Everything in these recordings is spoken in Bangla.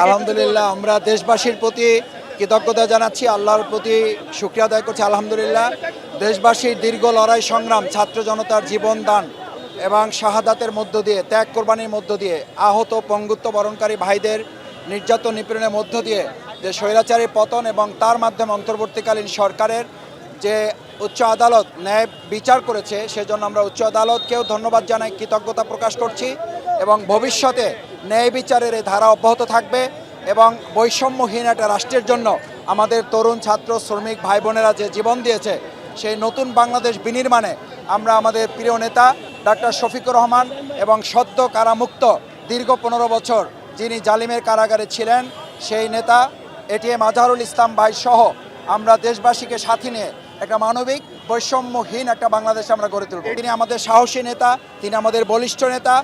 আলহামদুলিল্লাহ, আমরা দেশবাসীর প্রতি কৃতজ্ঞতা জানাচ্ছি, আল্লাহর প্রতি শুকরিয়া আদায় করছি। আলহামদুলিল্লাহ, দেশবাসীর দীর্ঘ লড়াই সংগ্রাম, ছাত্র জনতার জীবন দান এবং শাহাদাতের মধ্য দিয়ে, ত্যাগ কোরবানির মধ্য দিয়ে, আহত পঙ্গুত্ব বরণকারী ভাইদের নির্যাতন নিপীড়নের মধ্য দিয়ে যে স্বৈরাচারী পতন এবং তার মাধ্যমে অন্তর্বর্তীকালীন সরকারের যে উচ্চ আদালত ন্যায় বিচার করেছে, সেজন্য আমরা উচ্চ আদালতকেও ধন্যবাদ জানাই, কৃতজ্ঞতা প্রকাশ করছি। এবং ভবিষ্যতে ন্যায় বিচারের এই ধারা অব্যাহত থাকবে এবং বৈষম্যহীন একটা রাষ্ট্রের জন্য আমাদের তরুণ ছাত্র শ্রমিক ভাই বোনেরা যে জীবন দিয়েছে, সেই নতুন বাংলাদেশ বিনির্মাণে আমরা আমাদের প্রিয় নেতা ডাক্তার শফিকুর রহমান এবং সদ্য কারামুক্ত দীর্ঘ 15 বছর যিনি জালিমের কারাগারে ছিলেন সেই নেতা এটিএম আজহারুল ইসলাম ভাই সহ আমরা দেশবাসীকে সাথে নিয়ে একটা মানবিক বৈষম্যহীন একটা বাংলাদেশ আমরা গড়ে তুলব। তিনি আমাদের সাহসী নেতা, তিনি আমাদের বলিষ্ঠ নেতা।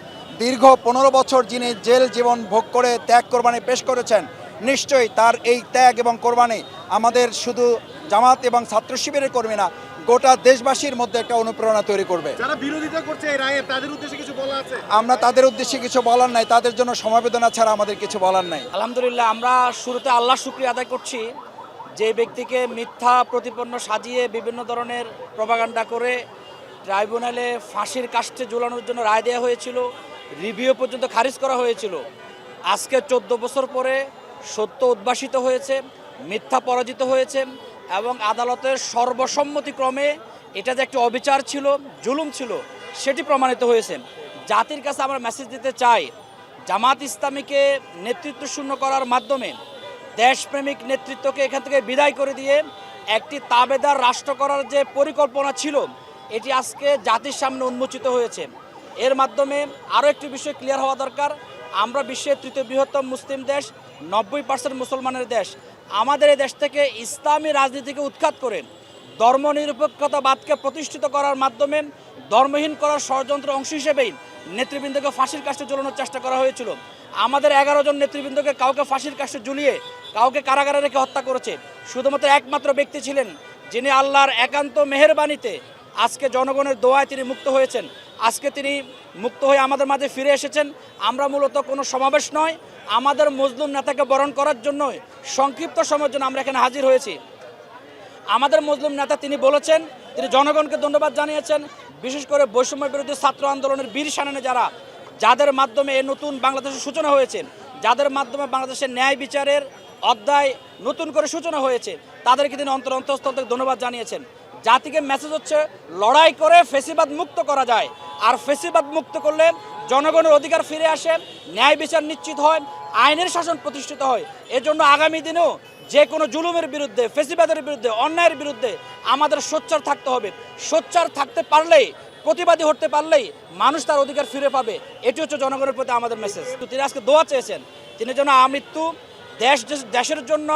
দীর্ঘ 15 বছর যিনি জেল জীবন ভোগ করে ত্যাগ কোরবানি পেশ করেছেন, নিশ্চয়ই তার এই ত্যাগ এবং কোরবানি আমাদের শুধু জামাত এবং ছাত্র শিবিরের কর্মী না, গোটা দেশবাসীর মধ্যে একটা অনুপ্রেরণা তৈরি করবে। যারা বিরোধিতা করছে এই রায়ে, তাদের উদ্দেশ্যে কিছু বলা আছে? আমরা তাদের উদ্দেশ্যে কিছু বলার নাই, তাদের জন্য সমবেদনা ছাড়া আমাদের কিছু বলার নাই। আলহামদুলিল্লাহ, আমরা শুরুতে আল্লাহর শুকরিয়া আদায় করছি যে ব্যক্তিকে মিথ্যা প্রতিপন্ন সাজিয়ে বিভিন্ন ধরনের প্রপাগান্ডা করে ট্রাইব্যুনালে ফাঁসির কাস্টে ঝুলানোর জন্য রায় দেওয়া হয়েছিল, রিভিউ পর্যন্ত খারিজ করা হয়েছিল। আজকে 14 বছর পরে সত্য উদ্ভাসিত হয়েছে, মিথ্যা পরাজিত হয়েছে এবং আদালতের সর্বসম্মতিক্রমে এটা যে একটি অবিচার ছিল, জুলুম ছিল, সেটি প্রমাণিত হয়েছে। জাতির কাছে আমরা মেসেজ দিতে চাই, জামাত ইসলামীকে নেতৃত্ব শূন্য করার মাধ্যমে দেশপ্রেমিক নেতৃত্বকে এখান থেকে বিদায় করে দিয়ে একটি তাবেদার রাষ্ট্র করার যে পরিকল্পনা ছিল, এটি আজকে জাতির সামনে উন্মোচিত হয়েছে। এর মাধ্যমে আরও একটি বিষয় ক্লিয়ার হওয়া দরকার, আমরা বিশ্বের তৃতীয় বৃহত্তম মুসলিম দেশ, 90% মুসলমানের দেশ। আমাদের এই দেশ থেকে ইসলামী রাজনীতিকে উৎখাত করে ধর্মনিরপেক্ষতাবাদকে প্রতিষ্ঠিত করার মাধ্যমে ধর্মহীন করার ষড়যন্ত্র অংশ হিসেবেই নেতৃবৃন্দকে ফাঁসির কাস্টে ঝুলানোর চেষ্টা করা হয়েছিল। আমাদের 11 জন নেতৃবৃন্দকে কাউকে ফাঁসির কাস্টে ঝুলিয়ে কাউকে কারাগারে রেখে হত্যা করেছে। শুধুমাত্র একমাত্র ব্যক্তি ছিলেন যিনি আল্লাহর একান্ত মেহেরবানিতে আজকে জনগণের দোয়ায় তিনি মুক্ত হয়েছেন। আজকে তিনি মুক্ত হয়ে আমাদের মাঝে ফিরে এসেছেন। আমরা মূলত কোনো সমাবেশ নয়, আমাদের মজলুম নেতাকে বরণ করার জন্য সংক্ষিপ্ত সময়ের জন্য আমরা এখানে হাজির হয়েছি। আমাদের মজলুম নেতা তিনি বলেছেন, তিনি জনগণকে ধন্যবাদ জানিয়েছেন, বিশেষ করে বৈষম্য বিরোধী ছাত্র আন্দোলনের বীর সেনানী যাদের মাধ্যমে এই নতুন বাংলাদেশের সূচনা হয়েছে, যাদের মাধ্যমে বাংলাদেশের ন্যায় বিচারের অধ্যায় নতুন করে সূচনা হয়েছে, তাদেরকে তিনি অন্তঃস্থল থেকে ধন্যবাদ জানিয়েছেন। জাতিকে মেসেজ হচ্ছে, লড়াই করে ফেসিবাদ মুক্ত করা যায়, আর ফেসিবাদ মুক্ত করলে জনগণের অধিকার ফিরে আসে, ন্যায় বিচার নিশ্চিত হয়, আইনের শাসন প্রতিষ্ঠিত হয়। এজন্য আগামী দিনেও যে কোনো জুলুমের বিরুদ্ধে, ফেসিবাদের বিরুদ্ধে, অন্যায়ের বিরুদ্ধে আমাদের সোচ্চার থাকতে হবে। সোচ্চার থাকতে পারলেই, প্রতিবাদী হতে পারলেই মানুষ তার অধিকার ফিরে পাবে। এটি হচ্ছে জনগণের প্রতি আমাদের মেসেজ। তিনি আজকে দোয়া চেয়েছেন, তিনি যেন আমৃত্যু দেশের জন্য,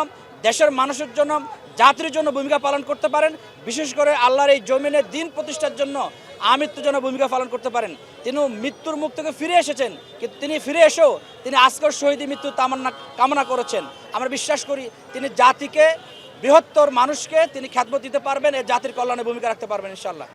দেশের মানুষের জন্য, জাতির জন্য ভূমিকা পালন করতে পারেন। বিশেষ করে আল্লাহর এই জমিনে দিন প্রতিষ্ঠার জন্য আমৃত্যু যেন ভূমিকা পালন করতে পারেন। তিনি মৃত্যুর মুখ থেকে ফিরে এসেছেন, কিন্তু তিনি ফিরে এসেও তিনি আজকের শহীদী মৃত্যুর কামনা করেছেন। আমরা বিশ্বাস করি তিনি জাতিকে, বৃহত্তর মানুষকে তিনি খ্যাতমত দিতে পারবেন, এই জাতির কল্যাণে ভূমিকা রাখতে পারবেন ইনশাআল্লাহ।